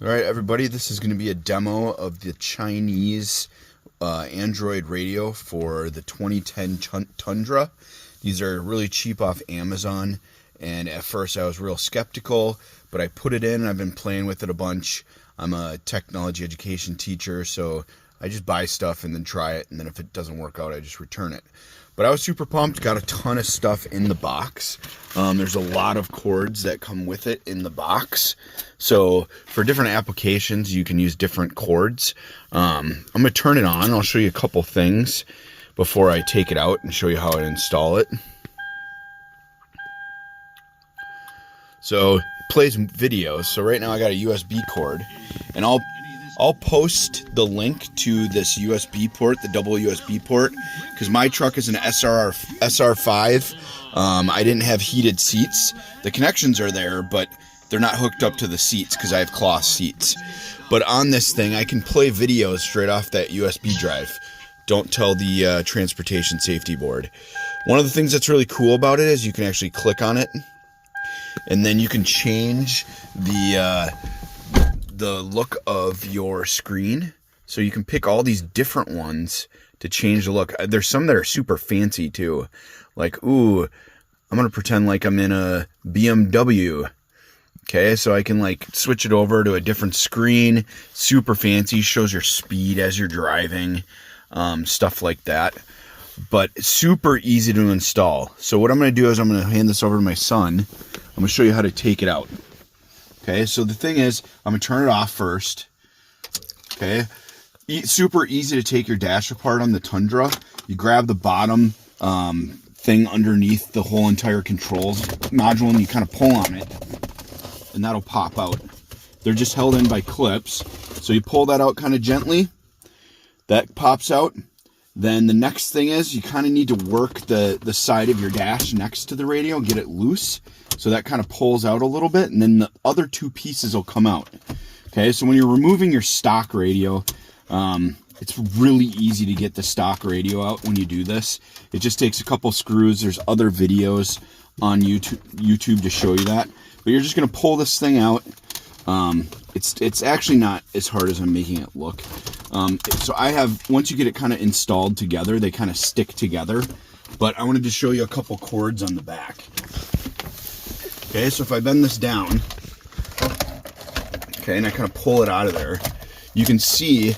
All right, everybody, this is going to be a demo of the Chinese Android radio for the 2010 Tundra. These are really cheap off Amazon, and at first I was real skeptical, but I put it in and I've been playing with it a bunch. I'm a technology education teacher, so I just buy stuff and then try it, and then if it doesn't work out, I just return it. But I was super pumped, got a ton of stuff in the box. There's a lot of cords that come with it in the box. So for different applications, you can use different cords. I'm going to turn it on. I'll show you a couple things before I take it out and show you how I install it. So it plays videos. So right now I got a USB cord, and I'll post the link to this USB port, the double USB port, because my truck is an SR5. I didn't have heated seats. The connections are there, but they're not hooked up to the seats because I have cloth seats. But on this thing, I can play videos straight off that USB drive. Don't tell the Transportation Safety Board. One of the things that's really cool about it is you can actually click on it, and then you can change the look of your screen. So you can pick all these different ones to change the look. There's some that are super fancy too. Like, ooh, I'm going to pretend like I'm in a BMW. Okay, so I can like switch it over to a different screen. Super fancy, shows your speed as you're driving, stuff like that. But super easy to install. So what I'm going to do is I'm going to hand this over to my son. I'm going to show you how to take it out. Okay, so the thing is, I'm going to turn it off first. Okay, super easy to take your dash apart on the Tundra. You grab the bottom thing underneath the whole entire controls module, and you kind of pull on it, and that'll pop out. They're just held in by clips. So you pull that out kind of gently. That pops out. Then the next thing is you kind of need to work the side of your dash next to the radio and get it loose. So that kind of pulls out a little bit, and then the other two pieces will come out. Okay, so when you're removing your stock radio, it's really easy to get the stock radio out when you do this. It just takes a couple screws. There's other videos on YouTube to show you that. But you're just going to pull this thing out. It's actually not as hard as I'm making it look. So once you get it kind of installed together, they kind of stick together. But I wanted to show you a couple cords on the back. Okay, so if I bend this down, okay, and I kind of pull it out of there, you can see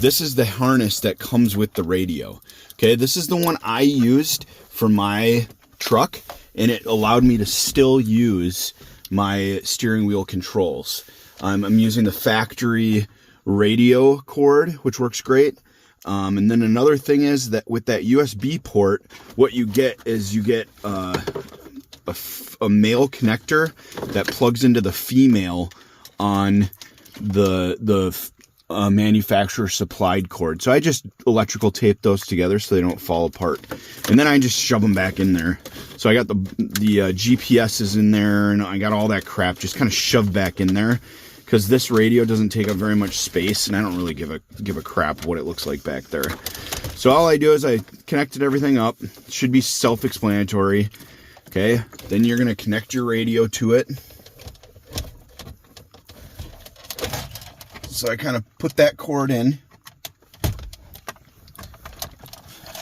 this is the harness that comes with the radio. Okay, this is the one I used for my truck, and it allowed me to still use my steering wheel controls. I'm using the factory radio cord, which works great. And then another thing is that with that USB port, what you get is you get a male connector that plugs into the female on the manufacturer supplied cord. So I just electrical tape those together so they don't fall apart, and then I just shove them back in there. So I got the GPS is in there, and I got all that crap just kind of shoved back in there, because this radio doesn't take up very much space, and I don't really give a crap what it looks like back there. So all I do is I connected everything up. It should be self-explanatory. Okay, then you're going to connect your radio to it. So I kind of put that cord in.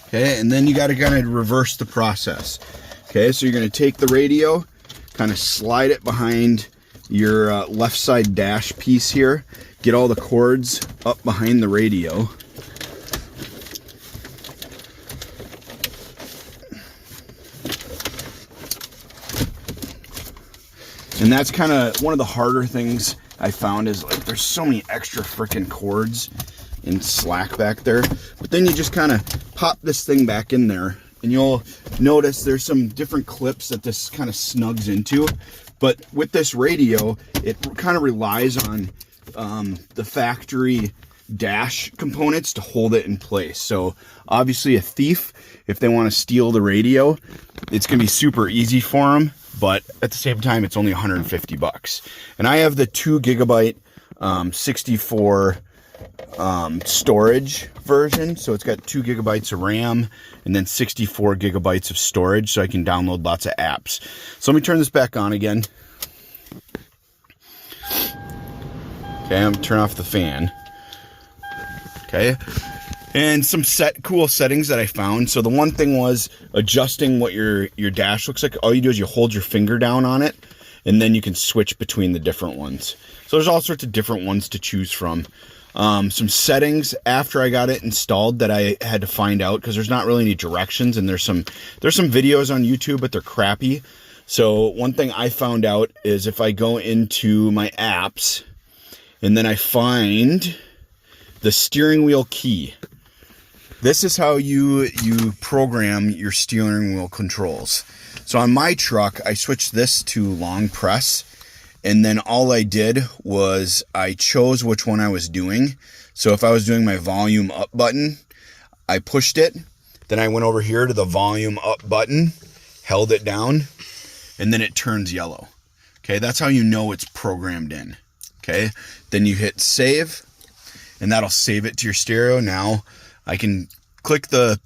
Okay, and then you got to kind of reverse the process. Okay, so you're going to take the radio, kind of slide it behind your left side dash piece here, get all the cords up behind the radio. And that's kind of one of the harder things I found, is like there's so many extra freaking cords and slack back there. But then you just kind of pop this thing back in there, and you'll notice there's some different clips that this kind of snugs into. But with this radio, it kind of relies on the factory dash components to hold it in place. So obviously a thief, if they want to steal the radio, it's going to be super easy for them. But at the same time, it's only $150. And I have the 2 gigabyte 64 storage version. So it's got 2 gigabytes of RAM and then 64 gigabytes of storage, so I can download lots of apps. So let me turn this back on again. Okay, I'm gonna turn off the fan. Okay, and some cool settings that I found. So the one thing was adjusting what your dash looks like. All you do is you hold your finger down on it, and then you can switch between the different ones. So there's all sorts of different ones to choose from. Some settings after I got it installed that I had to find out, because there's not really any directions, and there's some videos on YouTube, but they're crappy. So one thing I found out is if I go into my apps and then I find the steering wheel key, this is how you program your steering wheel controls. So on my truck, I switched this to long press, and then all I did was I chose which one I was doing. So if I was doing my volume up button, I pushed it. Then I went over here to the volume up button, held it down, and then it turns yellow. Okay, that's how you know it's programmed in. Okay, then you hit save, and that'll save it to your stereo. Now I can click the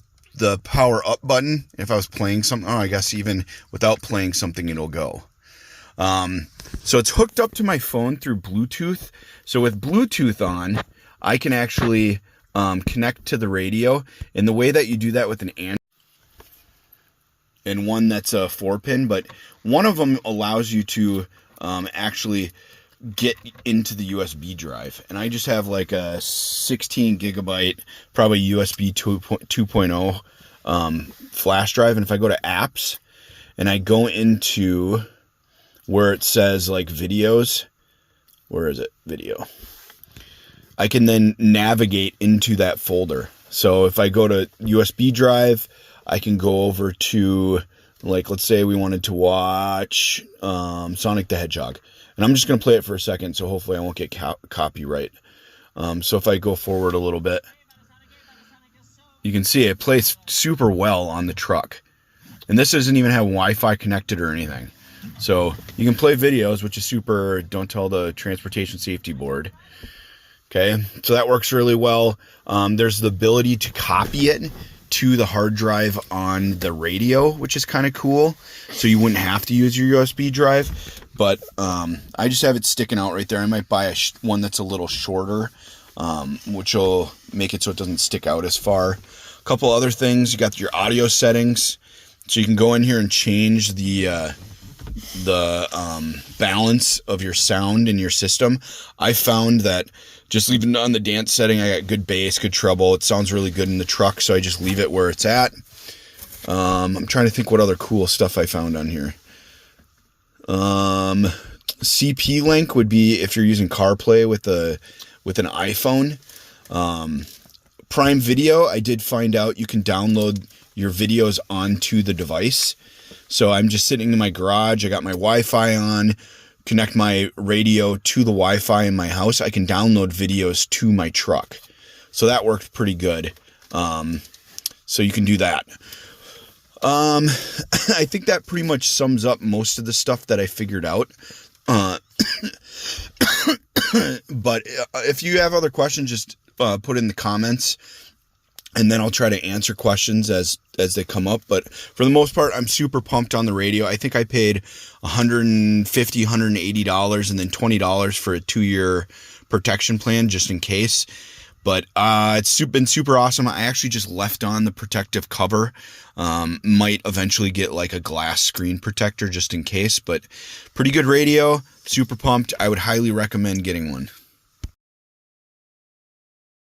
power up button if I was playing something. Oh, I guess even without playing something, it'll go. So it's hooked up to my phone through Bluetooth. So with Bluetooth on, I can actually connect to the radio. And the way that you do that with an Android, and one that's a 4-pin, but one of them allows you to actually get into the USB drive. And I just have like a 16 gigabyte, probably USB 2.0 flash drive. And if I go to apps and I go into where it says like videos, where is it? Video. I can then navigate into that folder. So if I go to USB drive, I can go over to, like, let's say we wanted to watch Sonic the Hedgehog. And I'm just going to play it for a second, so hopefully I won't get copyright. So if I go forward a little bit, you can see it plays super well on the truck. And this doesn't even have Wi-Fi connected or anything. So you can play videos, which is super. Don't tell the Transportation Safety Board. Okay, so that works really well. There's the ability to copy it to the hard drive on the radio, which is kind of cool. So you wouldn't have to use your USB drive. But I just have it sticking out right there. I might buy one that's a little shorter, which will make it so it doesn't stick out as far. A couple other things. You got your audio settings. So you can go in here and change the balance of your sound in your system. I found that just leaving it on the dance setting, I got good bass, good treble. It sounds really good in the truck, so I just leave it where it's at. I'm trying to think what other cool stuff I found on here. CP link would be if you're using CarPlay with an iPhone. Prime Video, I did find out you can download your videos onto the device. So I'm just sitting in my garage. I got my Wi-Fi on, connect my radio to the Wi-Fi in my house. I can download videos to my truck. So that worked pretty good. So you can do that. I think that pretty much sums up most of the stuff that I figured out. But if you have other questions, just put in the comments, and then I'll try to answer questions as they come up. But for the most part, I'm super pumped on the radio. I think I paid $150, $180, and then $20 for a 2-year protection plan just in case. But it's been super awesome. I actually just left on the protective cover. Might eventually get like a glass screen protector just in case. But pretty good radio. Super pumped. I would highly recommend getting one.